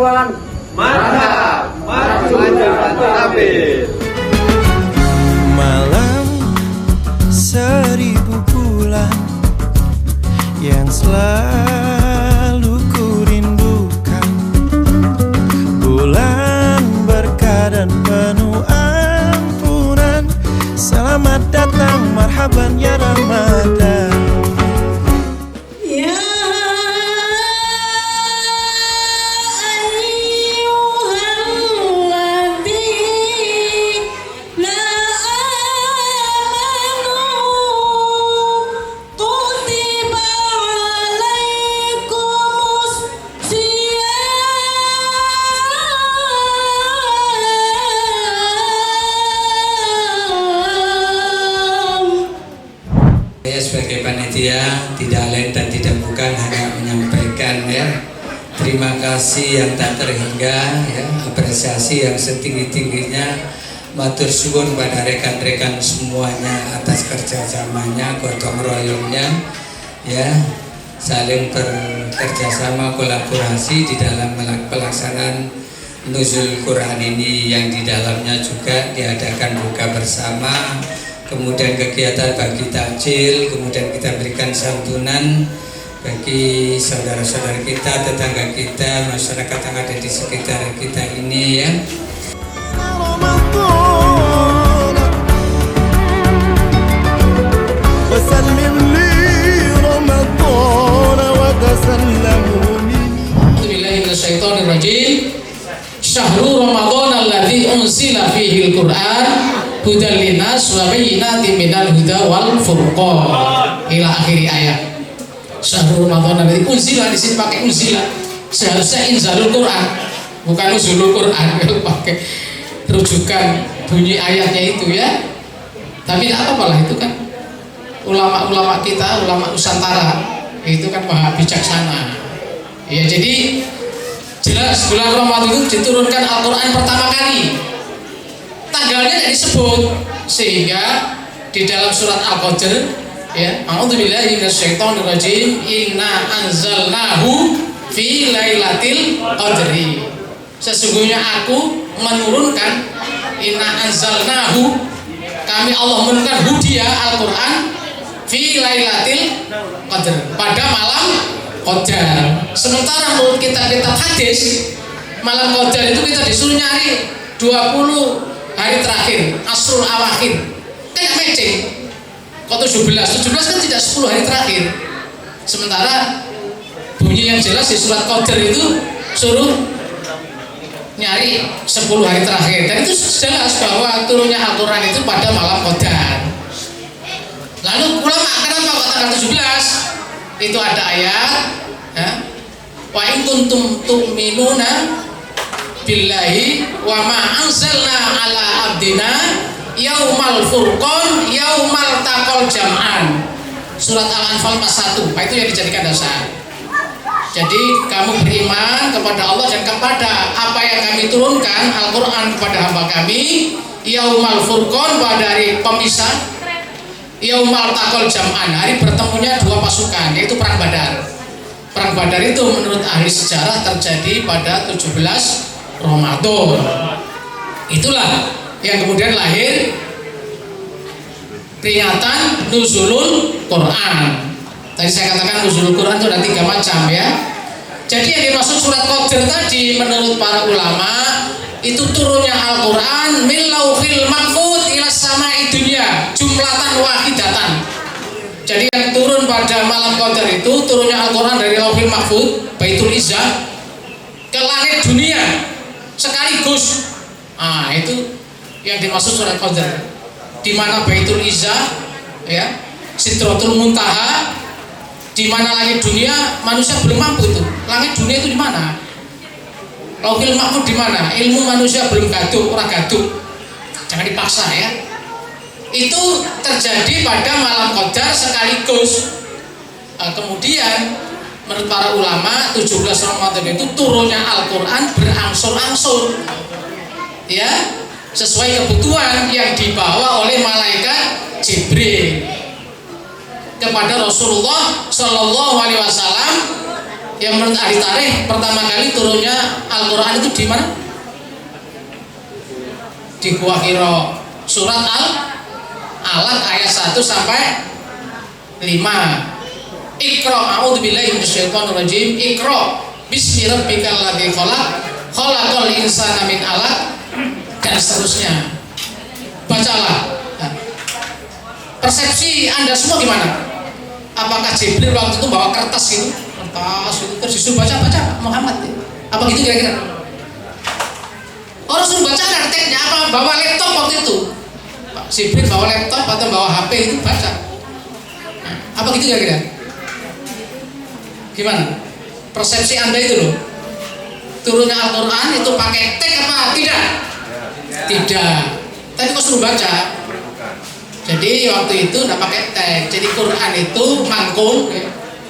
kawan. Mantap, maju jangan tabir. Malam 1000 bulan yang selalu ku rindukan, bulan berkah dan penuh ampunan. Selamat datang, marhaban ya Ramadan. Saya sebagai panitia tidak lain dan tidak bukan hanya menyampaikan terima kasih yang tak terhingga, apresiasi yang setinggi-tingginya, matur suwun pada rekan-rekan semuanya atas kerjasamanya, gotong royongnya, saling bekerjasama kolaborasi di dalam pelaksanaan Nuzul Quran ini, yang di dalamnya juga diadakan buka bersama, kemudian kegiatan bagi takjil, kemudian kita berikan santunan bagi saudara-saudara kita, tetangga kita, masyarakat yang ada di sekitar kita ini Bismillahirrahmanirrahim. Syahrul Ramadan alladzi unzila fihi al-Qur'an hudal linnas wa bayyinatin minal huda wal furqan ila akhir ayat. Syahrul Ramadan alladzi unzila, di sini pakai unzila. Seharusnya inzalul Quran, bukan nuzulul Quran, kalau pakai rujukan bunyi ayatnya itu Tapi tidak apa-apa lah, itu kan ulama-ulama kita, ulama Nusantara itu kan maha bijaksana. Jadi jelas bulan Ramadan itu diturunkan Al-Quran pertama kali, tanggalnya tidak disebut, sehingga di dalam surat Al-Qadr A'udzubillahi minasyaitonirrajim, inna anzalnahu fi lailatil qadri, sesungguhnya aku menurunkan, inna anzalnahu, kami Allah menurunkan hudiyah Al-Quran fi lailatil qadr, pada malam Qadar. Sementara menurut kitab-kitab hadis, malam Qadar itu kita disuruh nyari 20 hari terakhir, asrul awakhir. Kan gak matching. Kok 17 kan tidak 10 hari terakhir. Sementara bunyi yang jelas di surat Qadar itu suruh nyari 10 hari terakhir. Dan itu jelas bahwa turunnya Al-Quran itu pada malam Qadar. Lalu ulama kenapa kok tanggal 17? Itu ada ayat wa in kuntum tu'minuna billahi wa ma anzalna ala abdina yaumal furqan yaumal taqal jam'an, surat Al-Anfal 41. Itu yang dijadikan dasar. Jadi kamu beriman kepada Allah dan kepada apa yang kami turunkan Al-Quran kepada hamba kami, yaumal furqan, pada hari pemisah, yaumal taqal jam'an, hari bertemunya dua pasukan, yaitu perang Badar. Perang Badar itu menurut ahli sejarah terjadi pada 17 Ramadan. Itulah yang kemudian lahir peringatan Nuzulul Quran. Tadi saya katakan Nuzulul Quran itu ada 3 macam Jadi yang dimaksud surat Qadar tadi menurut para ulama itu turunnya Al-Quran min lauhil mahfuz ila samai dunya jumlatan wahidatan. Jadi yang turun pada malam Qadar itu turunnya Al-Quran dari lauhil mahfuz Baitul Izzah ke langit dunia sekaligus. Itu yang dimaksud surat Qadar, di mana Baitul Izzah Sidratul Muntaha, di mana langit dunia manusia belum mampu itu. Langit dunia itu di mana? Lauhil mahfuz di mana? Ilmu manusia belum gaduh, orang gaduh. Jangan dipaksa Itu terjadi pada malam Qadar sekaligus. Kemudian menurut para ulama 17 Ramadan itu turunnya Al-Quran berangsur-angsur sesuai kebutuhan yang dibawa oleh malaikat Jibril kepada Rasulullah Shallallahu Alaihi Wasallam Yang menurut ahli tarikh pertama kali turunnya Al-Quran itu di mana? Di Gua Hira, surat Al-Alaq ayat 1 sampai 5. Iqra a'udzubillahi minasyaitonir rajim. Iqra bismi rabbikal ladzi khalaq, khalaqal insana min 'alaq, dan seterusnya. Bacalah. Persepsi Anda semua gimana? Apakah Jibril waktu itu bawa kertas gitu? Kertas itu terus disuruh baca Muhammad. Apa gitu kira-kira? Orang suruh baca ada teknya apa? Bawa laptop waktu itu. Pak Jibril bawa laptop atau bawa HP itu baca. Apa gitu kira-kira? Gimana? Persepsi Anda itu loh. Turunnya Al-Quran itu pakai teks apa? Tidak. Tidak. Tadi kok suruh baca. Jadi waktu itu tidak pakai teks. Jadi Quran itu mangkul,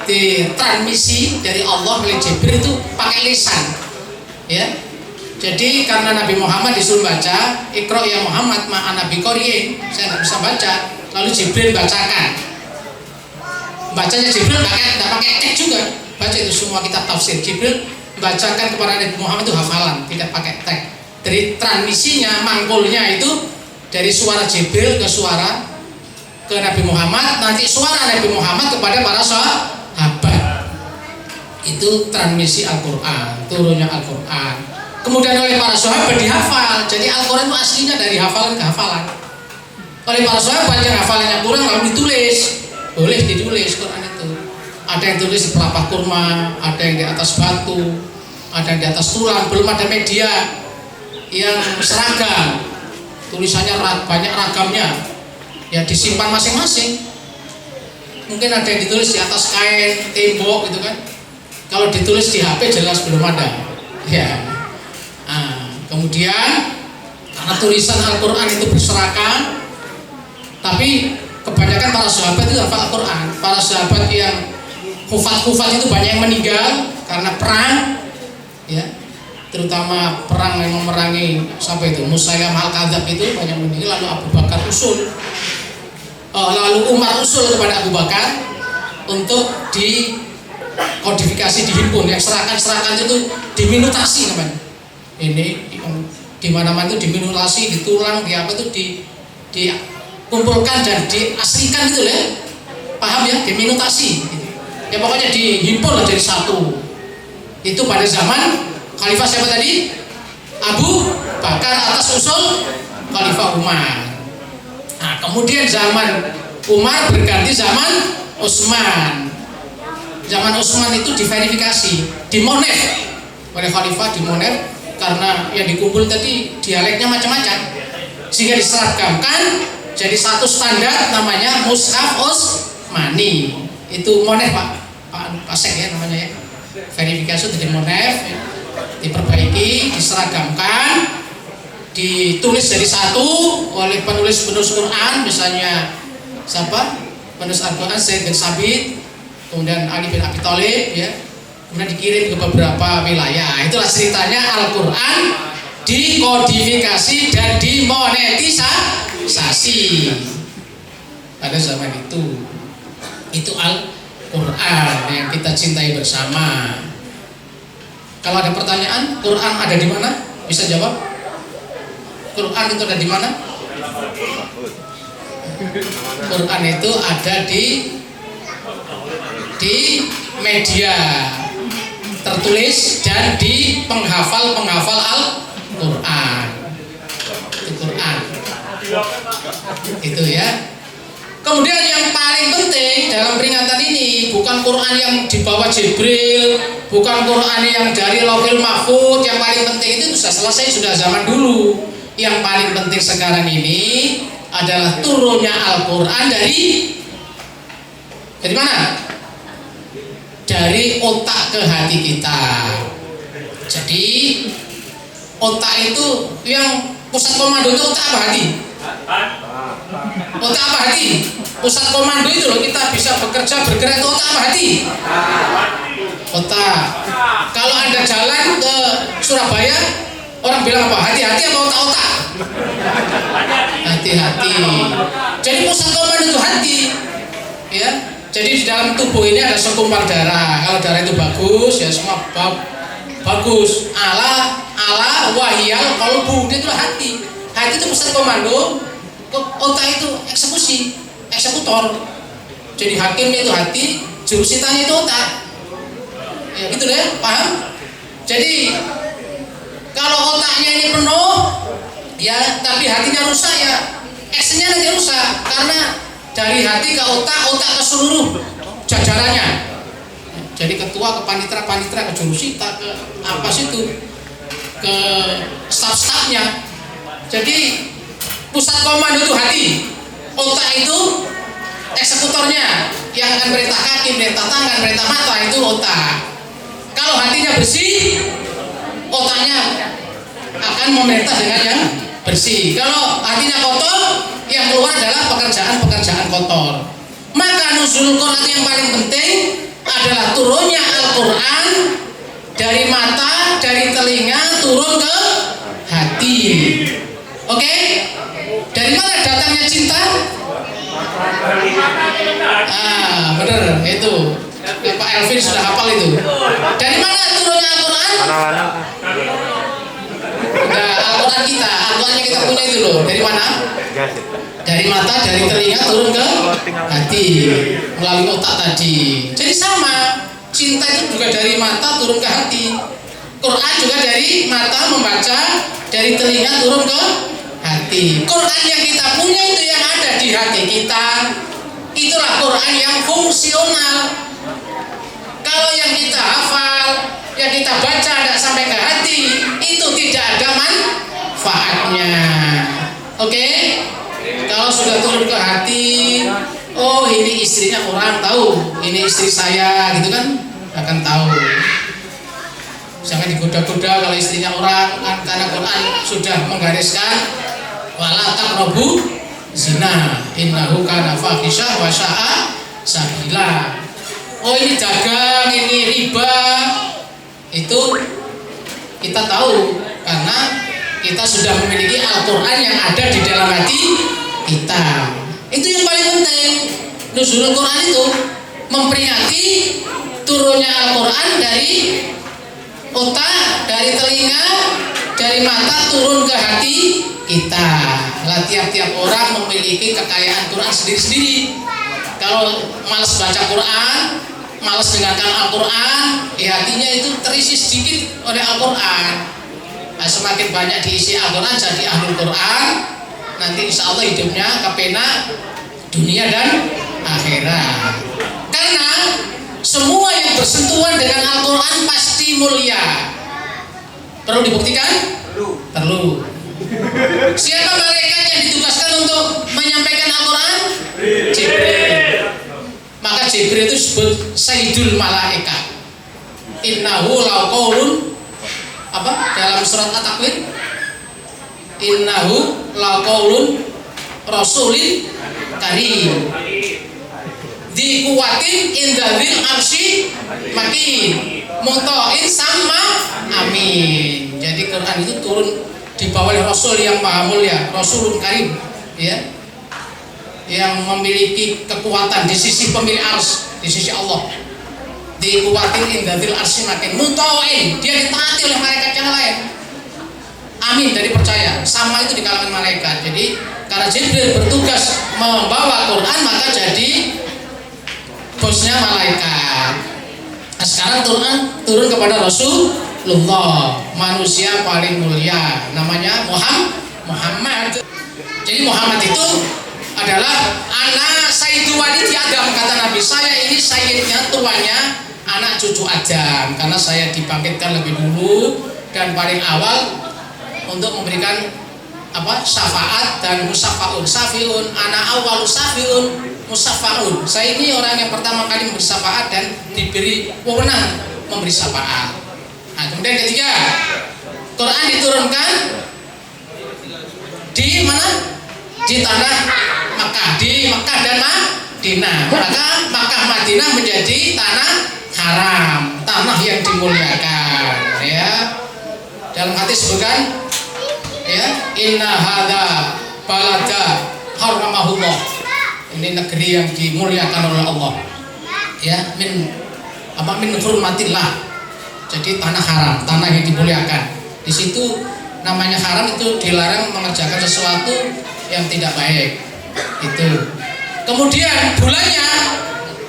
ditransmisi dari Allah melalui Jibril itu pakai lisan. Ya. Jadi karena Nabi Muhammad disuruh baca, Iqra ya Muhammad ma'ana biqari'in, saya tidak bisa baca. Lalu Jibril bacakan. Bacanya Jibril tidak pakai teks juga. Baca itu semua kitab tafsir. Jibril bacakan kepada Nabi Muhammad itu hafalan, tidak pakai teks. Dari transmisinya, mangkulnya itu dari suara Jibril ke suara ke Nabi Muhammad, nanti suara Nabi Muhammad kepada para sahabat. Itu transmisi Al-Quran, turunnya Al-Quran. Kemudian oleh para sahabat dihafal. Jadi Al-Quran itu aslinya dari hafalan ke hafalan. Oleh para sahabat yang hafalannya kurang lalu ditulis. Boleh ditulis Quran itu. Ada yang tulis di pelapah kurma, ada yang di atas batu, ada yang di atas tulang. Belum ada media yang seragam, tulisannya banyak ragamnya, ya disimpan masing-masing. Mungkin ada yang ditulis di atas kain, tembok gitu kan. Kalau ditulis di HP jelas belum ada. Ya. Nah, kemudian karena tulisan Al-Quran itu berserakan, tapi kebanyakan para sahabat itu hafal Al-Quran. Para sahabat yang hufat itu banyak yang meninggal karena perang, ya. Terutama perang yang memerangi sampai itu Musailamah al-Kadzab itu banyak meninggal. Lalu Abu Bakar usul, lalu Umar usul kepada Abu Bakar untuk dikodifikasi, dihimpun. Yang serahkan itu diminutasi namanya. Ini di mana-mana itu diminutasi, ditulang, di apa itu dikumpulkan dan diaslikan gitu ya. Paham ya? Diminutasi. Gitu. Ya pokoknya dihimpun lah jadi satu. Itu pada zaman Khalifah siapa tadi? Abu Bakar atas usul Khalifah Umar. Nah, kemudian zaman Umar berganti zaman Utsman. Zaman Utsman itu diverifikasi, dimonef oleh Khalifah, dimonef karena yang dikumpul tadi dialeknya macam-macam, sehingga diseragamkan jadi satu standar namanya Mushaf Utsmani. Itu monef Pak Sek ya namanya ya. Verifikasi itu dimonef. Ya. Diperbaiki, diseragamkan, ditulis jadi satu oleh penulis-penulis Quran, misalnya siapa? Penulis Al-Quran Zaid bin Sabit, kemudian Ali bin Abi Thalib, ya. Kemudian dikirim ke beberapa wilayah. Itulah ceritanya Al-Quran dikodifikasi dan dimonetisasi pada zaman itu. Itu Al-Quran yang kita cintai bersama. Kalau ada pertanyaan, Quran ada di mana? Bisa jawab? Quran itu ada di mana? Quran itu ada di media tertulis dan di penghafal Al-Quran. Itu Quran. Itu ya. Kemudian yang paling penting dalam peringatan ini bukan Quran yang dibawa Jibril, bukan Quran yang dari Lauhil Mahfuz. Yang paling penting itu sudah selesai, sudah zaman dulu. Yang paling penting sekarang ini adalah turunnya Al-Quran dari mana? Dari otak ke hati kita. Jadi otak itu yang pusat komando itu otak apa hati? Otak apa hati? Pusat komando itu loh, kita bisa bekerja bergerak itu otak apa hati? Otak. Kalau Anda jalan ke Surabaya, orang bilang apa? Hati-hati apa otak-otak? Hati-hati. Jadi pusat komando itu hati. Ya. Jadi di dalam tubuh ini ada segumpal darah. Kalau darah itu bagus, ya semua bagus. Ala wahyal qalbu, itu hati. Hati itu pesan komando, otak itu eksekutor. Jadi hakimnya itu hati, jurusitanya itu otak. Ya gitu deh, paham? Jadi kalau otaknya ini penuh, ya tapi hatinya rusak, ya actionnya nanti rusak. Karena dari hati ke otak ke seluruh jajarannya. Jadi ketua ke panitera ke jurusita ke apa situ, ke staf-stafnya. Jadi pusat komando itu hati, otak itu eksekutornya yang akan perintah kaki, perintah tangan, perintah mata, itu otak. Kalau hatinya bersih, otaknya akan memerintah dengan yang bersih. Kalau hatinya kotor, yang keluar adalah pekerjaan-pekerjaan kotor. Maka nuzul Quran yang paling penting adalah turunnya Al-Quran dari mata, dari telinga turun ke hati. Oke? Dari mana datangnya cinta? Bener itu. Pak Elvin sudah hafal itu. Dari mana turunnya Al-Quran? Al-Quran Al-Quran yang kita punya itu loh. Dari mana? Dari mata, dari telinga turun ke hati melalui otak tadi. Jadi sama, cinta itu juga dari mata turun ke hati. Quran juga dari mata membaca, dari telinga turun ke hati. Quran yang kita punya itu yang ada di hati kita, itulah Quran yang fungsional. Kalau yang kita hafal, yang kita baca tidak sampai ke hati, itu tidak ada manfaatnya. Oke? Kalau sudah turun ke hati, oh ini istrinya orang tahu, ini istri saya, gitu kan, akan tahu. Jangan digoda-goda kalau istrinya orang, kan, karena Quran sudah menggariskan wala taqrabu zina innahu kana fahisyah wa sya'a sabila. Oh ini dagang, ini riba, itu kita tahu karena kita sudah memiliki Al-Quran yang ada di dalam hati kita. Itu yang paling penting. Nuzulul Quran itu memperingati turunnya Al-Quran dari otak, dari telinga, dari mata turun ke hati kita. Lah tiap-tiap orang memiliki kekayaan Quran sendiri-sendiri. Kalau malas baca Quran, malas dengarkan Al-Quran, hatinya itu terisi sedikit oleh Al-Quran. Nah, semakin banyak diisi Al-Quran jadi ahlul Quran, nanti insya Allah hidupnya kepenak dunia dan akhirat. Karena semua yang bersentuhan dengan Al-Quran pasti mulia. Perlu dibuktikan? Perlu. Siapa malaikat yang ditugaskan untuk menyampaikan Al-Quran? Jibril. Maka Jibril itu disebut Sayyidul Malaikat. Innahu laqaulun apa dalam surat At-Takwir, innahu laqaulun rasulin karim di kuwatin indadzil arsy makin mutain sama amin. Jadi Quran itu turun di bawah oleh Rasul yang maha mulia, Rasulun karim, ya, yang memiliki kekuatan di sisi pemilik ars, di sisi Allah. Dikuatin indadzil arsy makin mutain, dia ditaati oleh malaikat yang lain. Amin, dari percaya. Sama itu di kalangan malaikat. Jadi karena Jibril bertugas membawa Quran, maka jadi bosnya malaikat. Nah, sekarang turun kepada Rasulullah, manusia paling mulia, namanya Muhammad. Jadi Muhammad itu adalah anak Sayyidu Walidi Adam, kata Nabi. Saya ini sayyidnya, tuanya anak cucu Adam, karena saya dibangkitkan lebih dulu dan paling awal untuk memberikan syafaat dan musafaun. Safiun, anak awal safiun, musafaun. Saya ini orang yang pertama kali memberi syafaat dan diberi wewenang memberi syafaat. Nah, kemudian ketiga, Quran diturunkan di mana? Di tanah Makkah, di Makkah dan Madinah. Maka Makkah Madinah menjadi tanah haram, tanah yang dimuliakan, ya. Dalam hadis disebutkan, ya, inna hadza balada haramahullah. Ini negeri yang dimuliakan oleh Allah. ya min hurmatillah. Jadi tanah haram, tanah yang dimuliakan. Di situ namanya haram, itu dilarang mengerjakan sesuatu yang tidak baik. Itu. Kemudian bulannya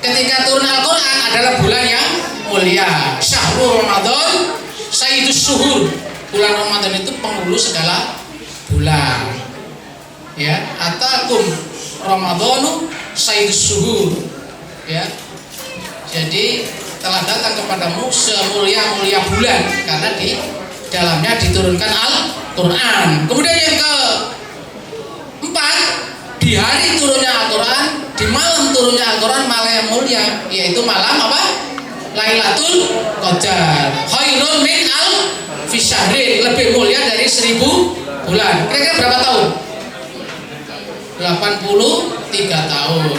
ketika turun Al-Qur'an adalah bulan yang mulia. Syahrul Ramadan sayyidus syuhur. Bulan Ramadan itu penghulu segala bulan. Ya, atakum Ramadhanu sayyidus syuhur. Ya. Jadi telah datang kepadamu semulia-mulia bulan karena di dalamnya diturunkan Al-Qur'an. Kemudian yang keempat, di hari turunnya Al-Qur'an, di malam turunnya Al-Qur'an, malam yang mulia, yaitu malam apa? Lailatul Qadar. Khairun min alfi syahrin, lebih mulia dari 1000 bulan. Kira-kira berapa tahun? 83 tahun.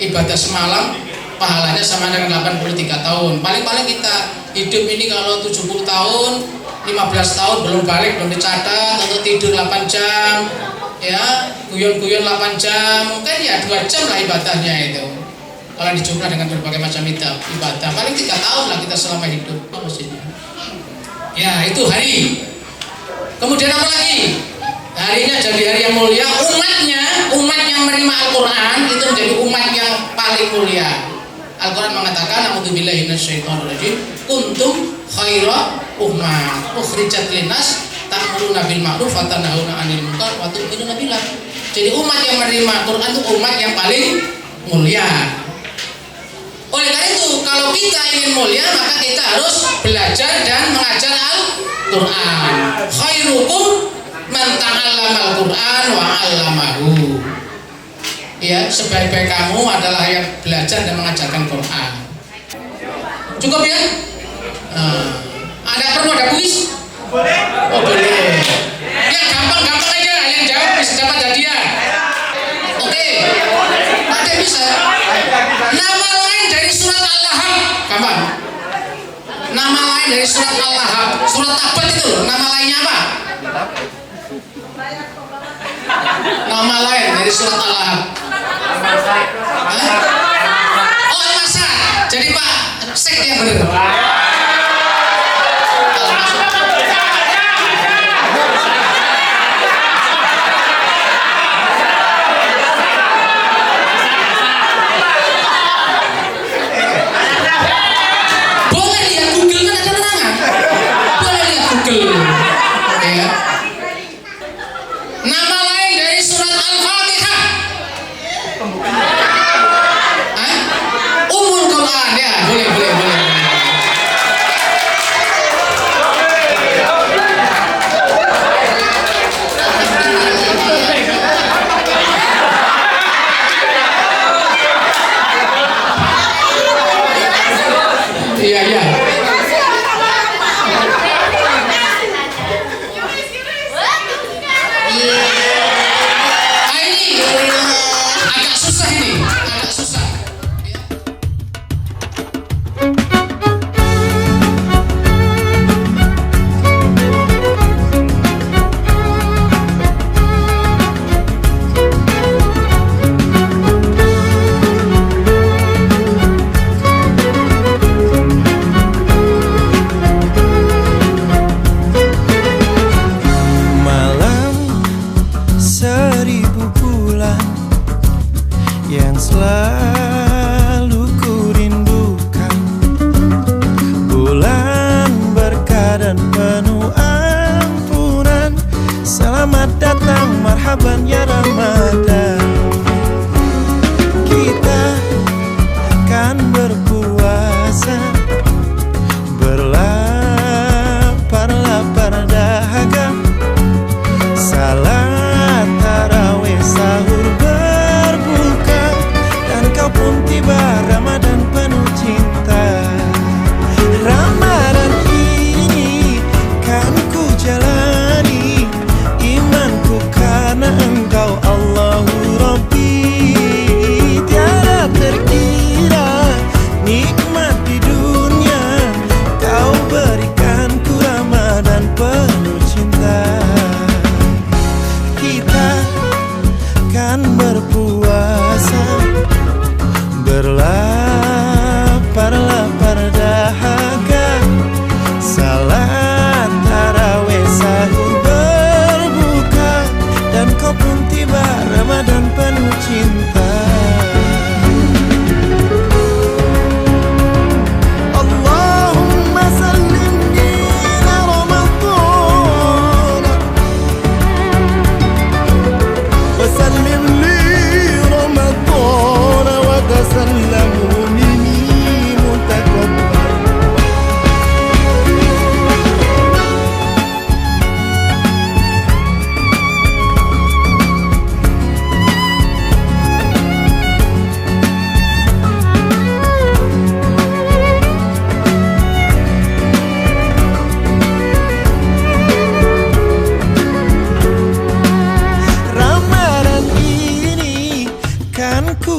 Ibadah semalam pahalanya sama dengan 83 tahun. Paling-paling kita hidup ini kalau 70 tahun, 15 tahun belum balik, belum dicatat, atau tidur 8 jam, ya, guyon-guyon 8 jam, kan ya 2 jam lah ibadahnya itu. Kalau dijumlah dengan berbagai macam ibadah, paling 3 tahun lah kita selama hidup. Apa maksudnya? Ya, itu hari. Kemudian apa lagi? Harinya jadi hari yang mulia. Umat yang menerima Al-Qur'an itu menjadi umat yang paling mulia. Al-Qur'an mengatakan, a'udzubillahi minasyaitonirrajim, kuntum khaira ummah ukhrijat linnas ta'muruna bil ma'ruf wa tanhauna 'anil munkar wa tu'minuna billah. Jadi umat yang menerima Al-Qur'an itu umat yang paling mulia. Oleh karena itu, kalau kita ingin mulia, maka kita harus belajar dan mengajar Al-Qur'an. Khairukum man ta'allama Al-Qur'an wa 'allamahu. Ya, sebaik-baik kamu adalah yang belajar dan mengajarkan Quran. Cukup ya? Ada perlu ada kuis? Boleh. Oh boleh. Ya gampang-gampang aja, yang jawab bisa dapat hadiah. Oke. Ada bisa. Nama lain dari surat Al-Lahab, gampang. Nama lain dari surat Al-Lahab, surat Tabat itu, nama lainnya apa? Nama lain dari surat Al-Lahab. Oh, Al-Masad. Jadi Pak Sek yang benar. Boleh lihat Google, kan ada larangan. Boleh lihat Google. Ya. Nama lain dari surat Al-Fatihah. Ummul Quran, ya, boleh. Iya. Ini agak susah ini, agak susah.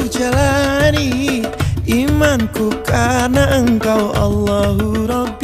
ku jalani imanku karena Engkau Allahu Rabb.